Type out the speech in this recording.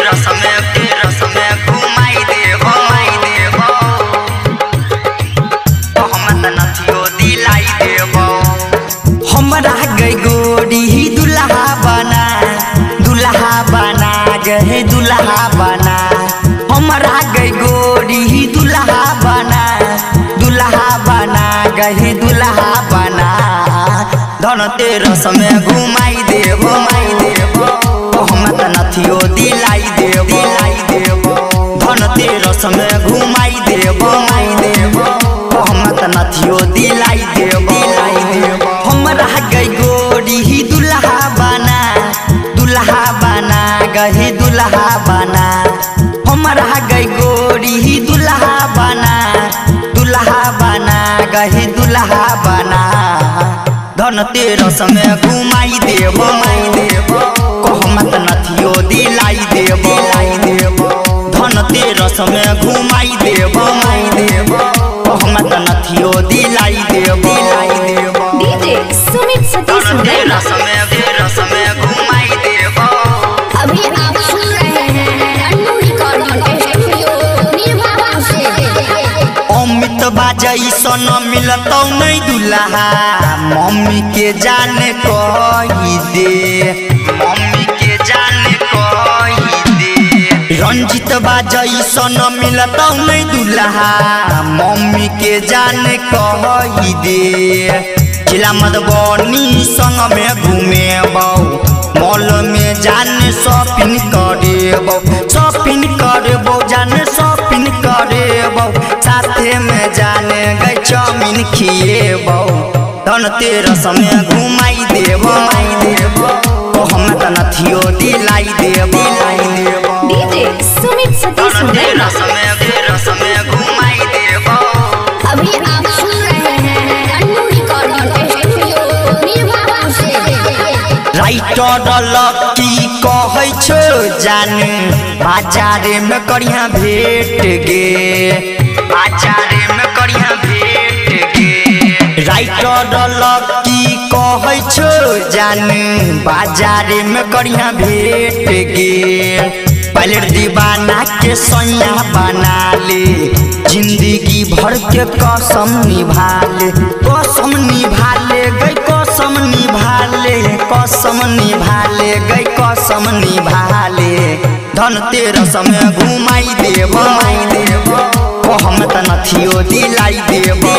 रस में घुमाई देबो हम त नथियो दिलाई देबो। हमरा गई गोरी दुल्हा बना गए दुल्हा बना। हमरा गई गोरी दुल्हा बना गए दुल्हा बना। धनतेरस में घुमाई देबो हम त नथियो दिलाई देबो। धनतेरस में घुमाई देबो हम त नथियो दिलाई देबो। हमरा गई गोरी दुल्हा बना गए दुल्हा बना। हमरा गई गोरी दुल्हा बना गए दुल्हा बना। धनतेरस में घुमाई देबो हम त नथियो दिलाई देबो। धनतेरस में घुमाई देबो हम त नथियो दिलाई देबो। डीजे सुमित सतीश धनतेरस में घुमाई देबो। अभी आप सुन रहे हैं अन्नू रिकॉर्डिंग स्टूडियो निर्वाणा से। अमित बाजई सन मिलतौ नहीं दुल्हा मम्मी के जाने कही दे। रंजित बाजई सन मिलतौ नहीं दुल्हा मम्मी के जाने कही दे। जिला मधुबनी संग में घूमेबौ मॉल में जाने शॉपिंग करेबौ जाने शॉपिंग करेबौ। साथे में जाने गई चाउमीन खिएबौ। धनतेरस में घुमाई देबो हम त नथियो दिलाई देबो। डीजे सुमित सतीश धनतेरस में घुमाई देबो। अभी आप सुन रहे हैं अन्नू रिकॉर्डिंग स्टूडियो निर्वाणा से। राइटर लकी कहै छो जान बाजार में करिया भेट गे। राइटर लकी कहै छो जान बाजार में करिया भेट गे। पहले दीवाना के सैया बना ले जिंदगी भर के कसम निभा ले गई कसम निभा ले। धनतेरस में घुमाई देबो हम त नथियो दिलाई देबो।